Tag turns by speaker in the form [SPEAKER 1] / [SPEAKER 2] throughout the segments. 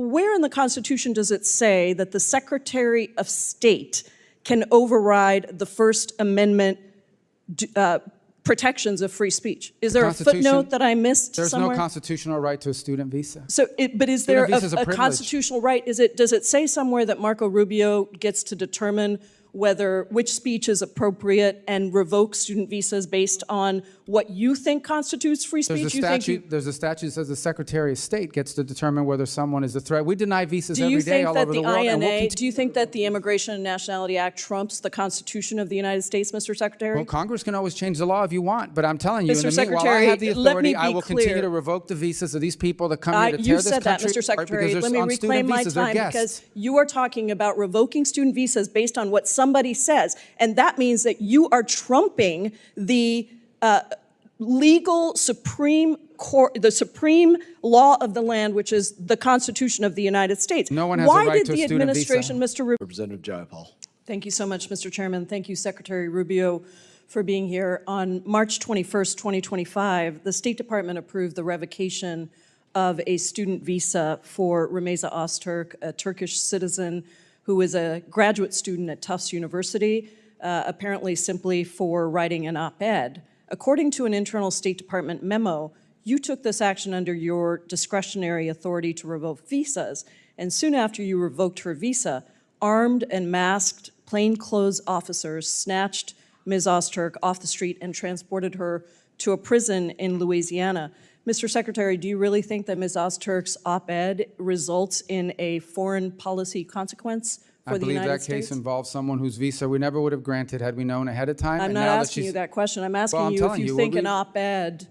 [SPEAKER 1] Where in the Constitution does it say that the Secretary of State can override the First Amendment protections of free speech? Is there a footnote that I missed somewhere?
[SPEAKER 2] There's no constitutional right to a student visa.
[SPEAKER 1] So, but is there a constitutional right? Does it say somewhere that Marco Rubio gets to determine which speech is appropriate and revoke student visas based on what you think constitutes free speech?
[SPEAKER 2] There's a statute that says the Secretary of State gets to determine whether someone is a threat. We deny visas every day all over the world.
[SPEAKER 1] Do you think that the Immigration and Nationality Act trumps the Constitution of the United States, Mr. Secretary?
[SPEAKER 2] Well, Congress can always change the law if you want, but I'm telling you,
[SPEAKER 1] Mr. Secretary,
[SPEAKER 2] while I have the authority, I will continue to revoke the visas of these people that come here to tear this country apart.
[SPEAKER 1] You said that, Mr. Secretary. Let me reclaim my time because you are talking about revoking student visas based on what somebody says. And that means that you are trumping the legal Supreme Court, the supreme law of the land, which is the Constitution of the United States.
[SPEAKER 2] No one has a right to a student visa.
[SPEAKER 1] Mr. Rubio.
[SPEAKER 3] Representative Jayapal.
[SPEAKER 1] Thank you so much, Mr. Chairman. Thank you, Secretary Rubio, for being here. On March 21st, 2025, the State Department approved the revocation of a student visa for Rumeysa Öztürk, a Turkish citizen who is a graduate student at Tufts University, apparently simply for writing an op-ed. According to an internal State Department memo, you took this action under your discretionary authority to revoke visas, and soon after you revoked her visa, armed and masked plainclothes officers snatched Ms. Öztürk off the street and transported her to a prison in Louisiana. Mr. Secretary, do you really think that Ms. Öztürk's op-ed results in a foreign policy consequence for the United States?
[SPEAKER 2] I believe that case involves someone whose visa we never would have granted had we known ahead of time.
[SPEAKER 1] I'm not asking you that question. I'm asking you if you think an op-ed,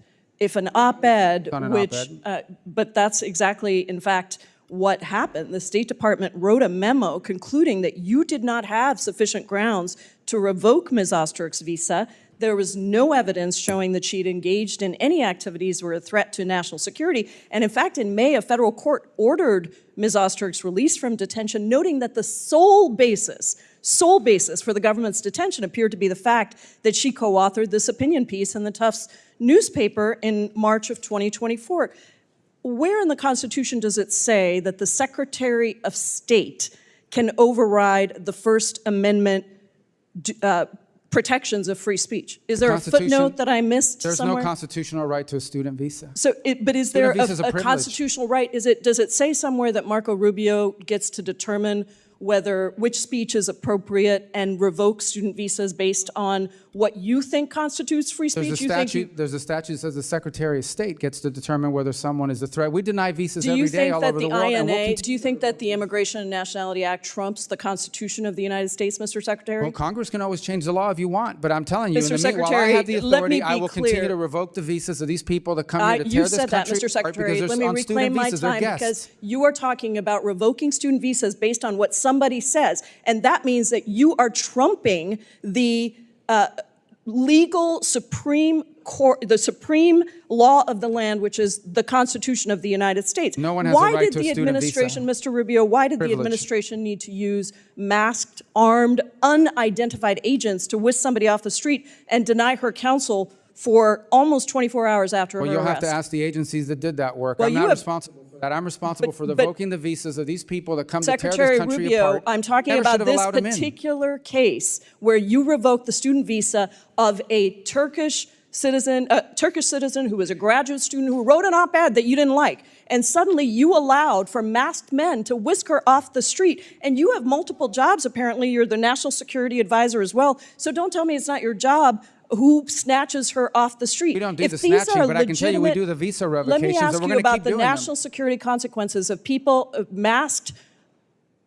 [SPEAKER 1] but that's exactly, in fact, what happened. The State Department wrote a memo concluding that you did not have sufficient grounds to revoke Ms. Öztürk's visa. There was no evidence showing that she'd engaged in any activities that were a threat to national security. And in fact, in May, a federal court ordered Ms. Öztürk's release from detention, noting that the sole basis for the government's detention appeared to be the fact that she co-authored this opinion piece in the Tufts newspaper in March of 2024. Where in the Constitution does it say that the Secretary of State can override the First Amendment protections of free speech? Is there a footnote that I missed somewhere?
[SPEAKER 2] There's no constitutional right to a student visa.
[SPEAKER 1] So, but is there a constitutional right? Does it say somewhere that Marco Rubio gets to determine which speech is appropriate and revoke student visas based on what you think constitutes free speech?
[SPEAKER 2] There's a statute that says the Secretary of State gets to determine whether someone is a threat. We deny visas every day all over the world.
[SPEAKER 1] Do you think that the Immigration and Nationality Act trumps the Constitution of the United States, Mr. Secretary?
[SPEAKER 2] Well, Congress can always change the law if you want, but I'm telling you,
[SPEAKER 1] while
[SPEAKER 2] I have the authority, I will continue to revoke the visas of these people that come here to tear this country apart.
[SPEAKER 1] You said that, Mr. Secretary. Let me reclaim my time because you are talking about revoking student visas based on what somebody says. And that means that you are trumping the legal Supreme Court, the supreme law of the land, which is the Constitution of the United States.
[SPEAKER 2] No one has a right to a student visa.
[SPEAKER 1] Mr. Rubio, why did the administration need to use masked, armed, unidentified agents to whisk somebody off the street and deny her counsel for almost 24 hours after her arrest?
[SPEAKER 2] Well, you'll have to ask the agencies that did that work. I'm not responsible for that. I'm responsible for revoking the visas of these people that come to tear this country apart.
[SPEAKER 1] Secretary Rubio, I'm talking about this particular case where you revoked the student visa of a Turkish citizen who was a graduate student who wrote an op-ed that you didn't like. And suddenly you allowed for masked men to whisk her off the street. And you have multiple jobs, apparently. You're the national security advisor as well. So don't tell me it's not your job who snatches her off the street.
[SPEAKER 2] We don't do the snatching, but I can tell you we do the visa revocations.
[SPEAKER 1] Let me ask you about the national security consequences of masked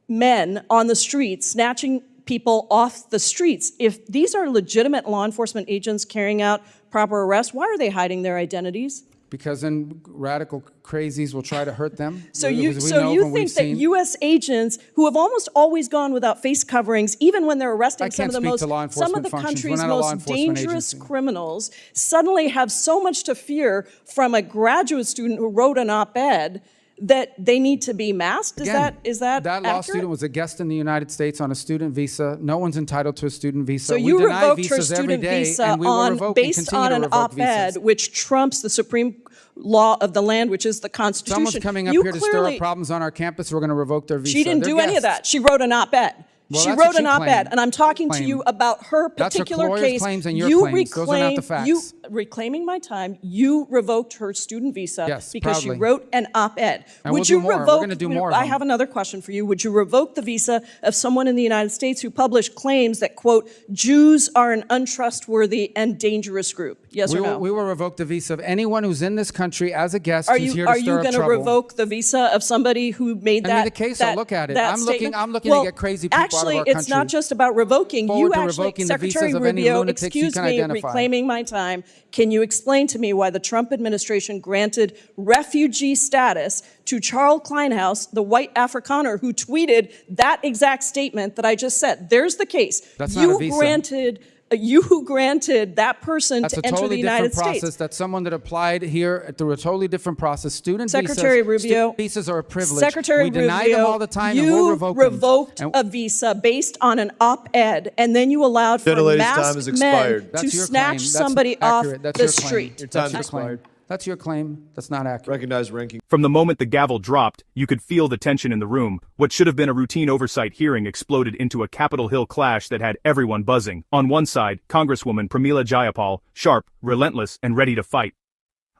[SPEAKER 1] men on the streets snatching people off the streets. If these are legitimate law enforcement agents carrying out proper arrests, why are they hiding their identities?
[SPEAKER 2] Because then radical crazies will try to hurt them.
[SPEAKER 1] So you think that U.S. agents who have almost always gone without face coverings, even when they're arresting some of the country's most dangerous criminals, suddenly have so much to fear from a graduate student who wrote an op-ed that they need to be masked?
[SPEAKER 2] Again,
[SPEAKER 1] Is that
[SPEAKER 2] that law
[SPEAKER 1] accurate?
[SPEAKER 2] student was a guest in the United States on a student visa. No one's entitled to a student visa.
[SPEAKER 1] So you
[SPEAKER 2] we deny
[SPEAKER 1] revoked her
[SPEAKER 2] visas every
[SPEAKER 1] student
[SPEAKER 2] day,
[SPEAKER 1] visa
[SPEAKER 2] and we will revoke and
[SPEAKER 1] based
[SPEAKER 2] continue
[SPEAKER 1] on
[SPEAKER 2] to
[SPEAKER 1] an
[SPEAKER 2] revoke
[SPEAKER 1] op-ed,
[SPEAKER 2] visas.
[SPEAKER 1] which trumps the Supreme law of the land, which is the Constitution.
[SPEAKER 2] Someone's coming up
[SPEAKER 1] You
[SPEAKER 2] here to stir
[SPEAKER 1] clearly-
[SPEAKER 2] up problems on our campus. We're going to revoke their visa.
[SPEAKER 1] She didn't
[SPEAKER 2] They're
[SPEAKER 1] do any of
[SPEAKER 2] guests.
[SPEAKER 1] that. She wrote an op-ed.
[SPEAKER 2] Well,
[SPEAKER 1] She
[SPEAKER 2] that's
[SPEAKER 1] wrote
[SPEAKER 2] what
[SPEAKER 1] an
[SPEAKER 2] you
[SPEAKER 1] op-ed, and I'm talking to
[SPEAKER 2] claim.
[SPEAKER 1] you about her
[SPEAKER 2] That's her
[SPEAKER 1] particular
[SPEAKER 2] lawyer's
[SPEAKER 1] case.
[SPEAKER 2] claims and your claims. Those are not the facts.
[SPEAKER 1] You reclaiming my time. You revoked her student visa
[SPEAKER 2] Yes,
[SPEAKER 1] because
[SPEAKER 2] proudly.
[SPEAKER 1] she wrote an op-ed.
[SPEAKER 2] And
[SPEAKER 1] Would
[SPEAKER 2] we'll
[SPEAKER 1] you
[SPEAKER 2] do more. We're
[SPEAKER 1] revoke?
[SPEAKER 2] gonna do more of
[SPEAKER 1] I
[SPEAKER 2] them.
[SPEAKER 1] have another question for you. Would you revoke the visa of someone in the United States who published claims that quote Jews are an untrustworthy and dangerous group? Yes or no?
[SPEAKER 2] We will revoke the visa of anyone who's in this country as a guest
[SPEAKER 1] Are
[SPEAKER 2] who's
[SPEAKER 1] you
[SPEAKER 2] here to stir up
[SPEAKER 1] going to
[SPEAKER 2] trouble.
[SPEAKER 1] revoke the visa of somebody who made
[SPEAKER 2] Send me
[SPEAKER 1] that?
[SPEAKER 2] the case,
[SPEAKER 1] that,
[SPEAKER 2] I'll look at it.
[SPEAKER 1] that
[SPEAKER 2] I'm looking
[SPEAKER 1] statement?
[SPEAKER 2] to
[SPEAKER 1] Well,
[SPEAKER 2] get crazy people out of
[SPEAKER 1] actually,
[SPEAKER 2] our
[SPEAKER 1] it's not
[SPEAKER 2] country.
[SPEAKER 1] just about revoking.
[SPEAKER 2] Forward
[SPEAKER 1] You
[SPEAKER 2] to
[SPEAKER 1] actually,
[SPEAKER 2] revoking the visas
[SPEAKER 1] Secretary
[SPEAKER 2] of any
[SPEAKER 1] Rubio,
[SPEAKER 2] lunatics you
[SPEAKER 1] excuse
[SPEAKER 2] can
[SPEAKER 1] me,
[SPEAKER 2] identify.
[SPEAKER 1] reclaiming my time. Can you explain to me why the Trump administration granted refugee status to Charles Kleinhaus, the white Afrikaner who tweeted that exact statement that I just said? There's the case.
[SPEAKER 2] That's not a visa.
[SPEAKER 1] You granted that person
[SPEAKER 2] That's
[SPEAKER 1] to
[SPEAKER 2] a
[SPEAKER 1] enter
[SPEAKER 2] totally
[SPEAKER 1] the United
[SPEAKER 2] different process.
[SPEAKER 1] States.
[SPEAKER 2] That's someone that applied here through a totally different process.
[SPEAKER 1] Secretary Rubio,
[SPEAKER 2] student visas are a privilege.
[SPEAKER 1] Secretary
[SPEAKER 2] we deny
[SPEAKER 1] Rubio,
[SPEAKER 2] them all the time, and
[SPEAKER 1] you
[SPEAKER 2] we'll revoke them.
[SPEAKER 1] revoked
[SPEAKER 2] And
[SPEAKER 1] a visa based on an op-ed, and then you allowed for
[SPEAKER 3] Gentlelady's time
[SPEAKER 1] masked
[SPEAKER 3] has
[SPEAKER 1] men
[SPEAKER 3] expired.
[SPEAKER 1] to
[SPEAKER 2] That's your
[SPEAKER 1] snatch
[SPEAKER 2] claim. That's
[SPEAKER 1] somebody off
[SPEAKER 2] accurate. That's
[SPEAKER 1] the
[SPEAKER 2] your claim.
[SPEAKER 1] street.
[SPEAKER 3] Your time
[SPEAKER 2] That's your
[SPEAKER 3] has
[SPEAKER 2] claim.
[SPEAKER 3] expired.
[SPEAKER 2] That's your claim. That's not accurate.
[SPEAKER 3] Recognized ranking.
[SPEAKER 4] From the moment the gavel dropped, you could feel the tension in the room. What should have been a routine oversight hearing exploded into a Capitol Hill clash that had everyone buzzing. On one side, Congresswoman Pramila Jayapal, sharp, relentless, and ready to fight.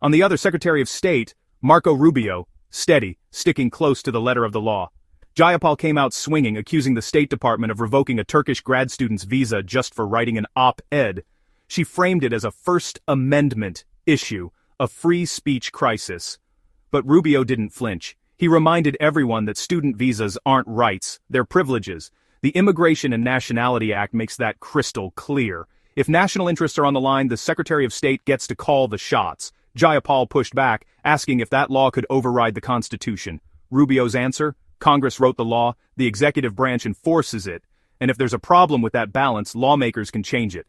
[SPEAKER 4] On the other, Secretary of State, Marco Rubio, steady, sticking close to the letter of the law. Jayapal came out swinging, accusing the State Department of revoking a Turkish grad student's visa just for writing an op-ed. She framed it as a First Amendment issue, a free speech crisis. But Rubio didn't flinch. He reminded everyone that student visas aren't rights, they're privileges. The Immigration and Nationality Act makes that crystal clear. If national interests are on the line, the Secretary of State gets to call the shots. Jayapal pushed back, asking if that law could override the Constitution. Rubio's answer? Congress wrote the law, the executive branch enforces it, and if there's a problem with that balance, lawmakers can change it.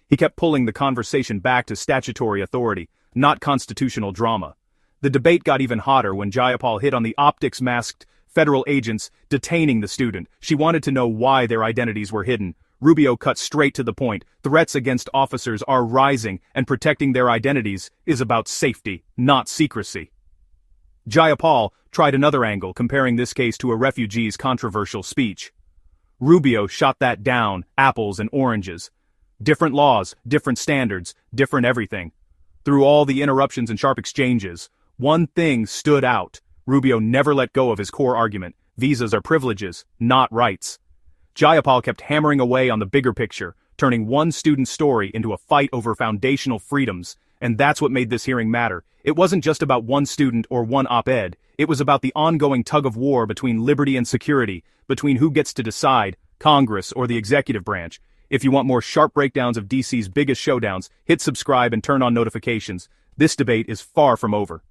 [SPEAKER 4] He kept pulling the conversation back to statutory authority, not constitutional drama. The debate got even hotter when Jayapal hit on the optics-masked federal agents detaining the student. She wanted to know why their identities were hidden. Rubio cut straight to the point. Threats against officers are rising, and protecting their identities is about safety, not secrecy. Jayapal tried another angle, comparing this case to a refugee's controversial speech. Rubio shot that down, apples and oranges. Different laws, different standards, different everything. Through all the interruptions and sharp exchanges, one thing stood out. Rubio never let go of his core argument. Visas are privileges, not rights. Jayapal kept hammering away on the bigger picture, turning one student's story into a fight over foundational freedoms, and that's what made this hearing matter. It wasn't just about one student or one op-ed, it was about the ongoing tug-of-war between liberty and security, between who gets to decide, Congress or the executive branch. If you want more sharp breakdowns of DC's biggest showdowns, hit subscribe and turn on notifications. This debate is far from over.